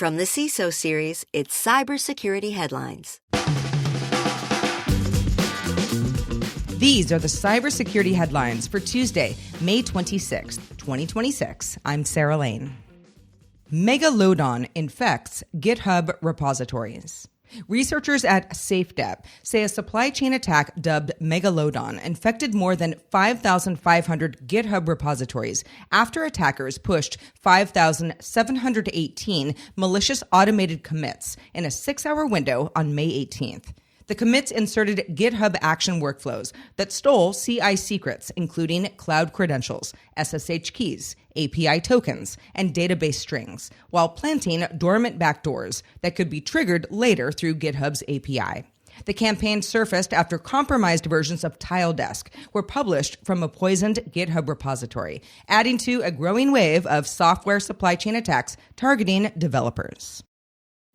From the CISO series, it's Cybersecurity Headlines. These are the cybersecurity headlines for Tuesday, May 26th, 2026. I'm Sarah Lane. Megalodon infects GitHub repositories. Researchers at SafeDep say a supply chain attack dubbed Megalodon infected more than 5,500 GitHub repositories after attackers pushed 5,718 malicious automated commits in a 6-hour window on May 18th. The commits inserted GitHub action workflows that stole CI secrets, including cloud credentials, SSH keys, API tokens, and database strings, while planting dormant backdoors that could be triggered later through GitHub's API. The campaign surfaced after compromised versions of TileDesk were published from a poisoned GitHub repository, adding to a growing wave of software supply chain attacks targeting developers.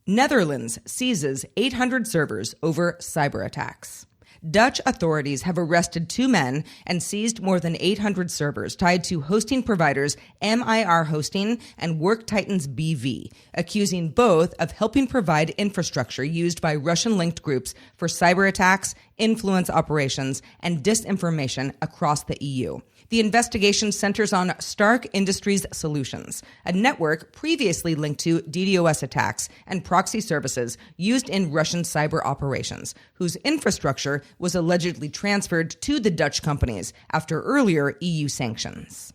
Netherlands seizes 800 servers over cyberattacks. Dutch authorities have arrested 2 men and seized more than 800 servers tied to hosting providers MIR Hosting and WorkTitans BV, accusing both of helping provide infrastructure used by Russian-linked groups for cyberattacks, influence operations, and disinformation across the EU. The investigation centers on Stark Industries Solutions, a network previously linked to DDoS attacks and proxy services used in Russian cyber operations, whose infrastructure was allegedly transferred to the Dutch companies after earlier EU sanctions.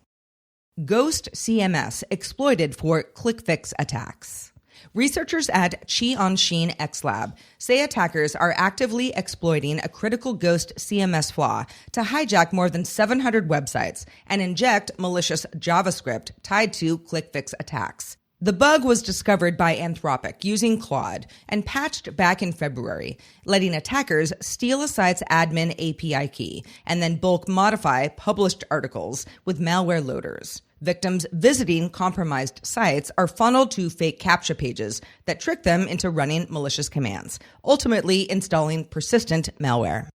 Ghost CMS exploited for ClickFix attacks. Researchers at Qianxin X Lab say attackers are actively exploiting a critical Ghost CMS flaw to hijack more than 700 websites and inject malicious JavaScript tied to ClickFix attacks. The bug was discovered by Anthropic using Claude and patched back in February, letting attackers steal a site's admin API key and then bulk modify published articles with malware loaders. Victims visiting compromised sites are funneled to fake CAPTCHA pages that trick them into running malicious commands, ultimately installing persistent malware.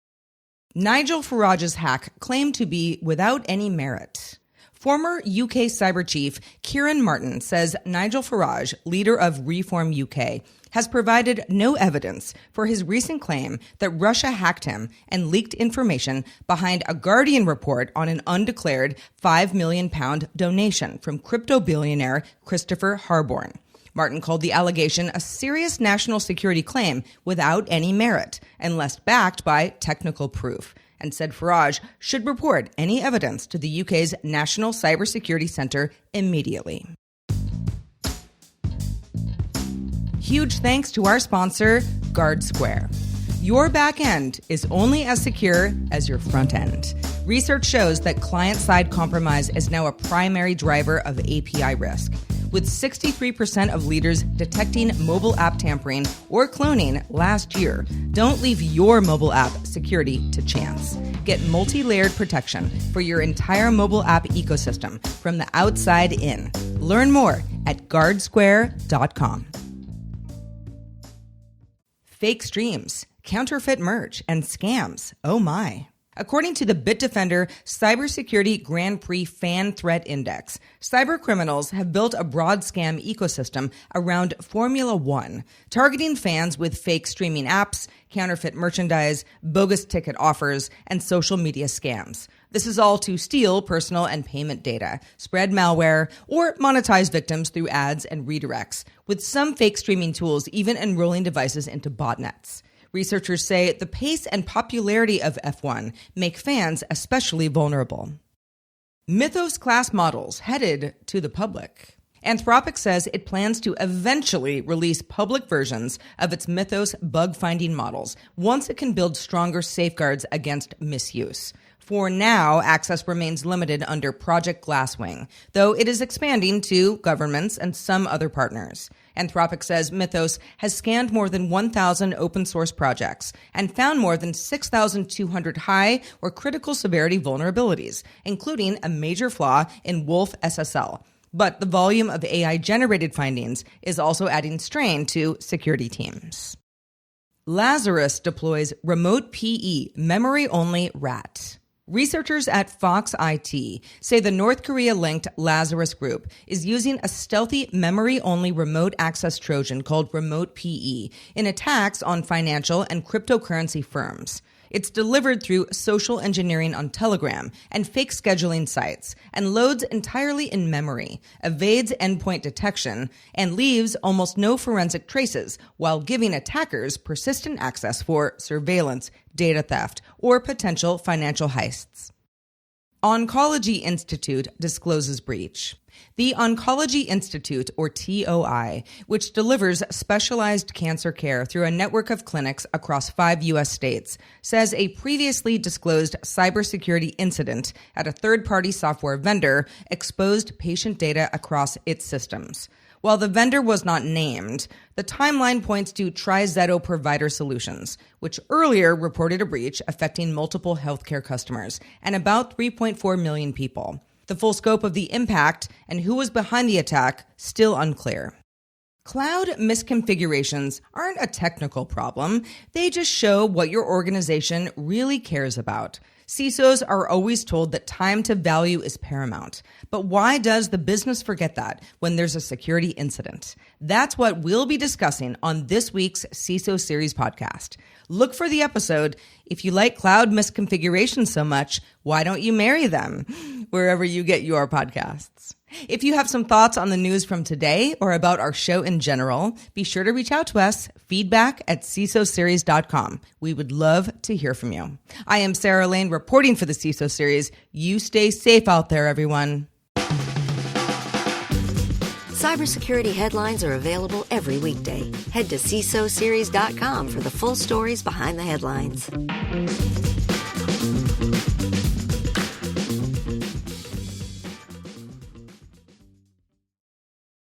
Nigel Farage's hack claimed to be without any merit. Former UK cyber chief Kieran Martin says Nigel Farage, leader of Reform UK, has provided no evidence for his recent claim that Russia hacked him and leaked information behind a Guardian report on an undeclared £5 million donation from crypto billionaire Christopher Harborn. Martin called the allegation a serious national security claim without any merit, unless backed by technical proof, and said Farage should report any evidence to the UK's National Cybersecurity Centre immediately. Huge thanks to our sponsor, GuardSquare. Your back end is only as secure as your front end. Research shows that client-side compromise is now a primary driver of API risk, with 63% of leaders detecting mobile app tampering or cloning last year. Don't leave your mobile app security to chance. Get multi-layered protection for your entire mobile app ecosystem from the outside in. Learn more at guardsquare.com. Fake streams, counterfeit merch, and scams. Oh my. According to the Bitdefender Cybersecurity Grand Prix Fan Threat Index, cybercriminals have built a broad scam ecosystem around Formula One, targeting fans with fake streaming apps, counterfeit merchandise, bogus ticket offers, and social media scams. This is all to steal personal and payment data, spread malware, or monetize victims through ads and redirects, with some fake streaming tools even enrolling devices into botnets. Researchers say the pace and popularity of F1 make fans especially vulnerable. Mythos-class models headed to the public. Anthropic says it plans to eventually release public versions of its Mythos bug-finding models once it can build stronger safeguards against misuse. For now, access remains limited under Project Glasswing, though it is expanding to governments and some other partners. Anthropic says Mythos has scanned more than 1,000 open-source projects and found more than 6,200 high or critical severity vulnerabilities, including a major flaw in Wolf SSL. But the volume of AI-generated findings is also adding strain to security teams. Lazarus deploys remote PE memory-only RAT. Researchers at Fox IT say the North Korea-linked Lazarus Group is using a stealthy memory-only remote access Trojan called Remote PE in attacks on financial and cryptocurrency firms. It's delivered through social engineering on Telegram and fake scheduling sites and loads entirely in memory, evades endpoint detection, and leaves almost no forensic traces while giving attackers persistent access for surveillance, data theft, or potential financial heists. Oncology Institute discloses breach. The Oncology Institute, or TOI, which delivers specialized cancer care through a network of clinics across 5 U.S. states, says a previously disclosed cybersecurity incident at a third-party software vendor exposed patient data across its systems. While the vendor was not named, the timeline points to TriZetto Provider Solutions, which earlier reported a breach affecting multiple healthcare customers and about 3.4 million people. The full scope of the impact and who was behind the attack still unclear. Cloud misconfigurations aren't a technical problem. They just show what your organization really cares about. CISOs are always told that time to value is paramount. But why does the business forget that when there's a security incident? That's what we'll be discussing on this week's CISO Series podcast. Look for the episode, If You Like Cloud Misconfigurations So Much, Why Don't You Marry Them? Wherever you get your podcasts. If you have some thoughts on the news from today or about our show in general, be sure to reach out to us, feedback@cisoseries.com. We would love to hear from you. I am Sarah Lane reporting for the CISO Series. You stay safe out there, everyone. Cybersecurity headlines are available every weekday. Head to CISOseries.com for the full stories behind the headlines.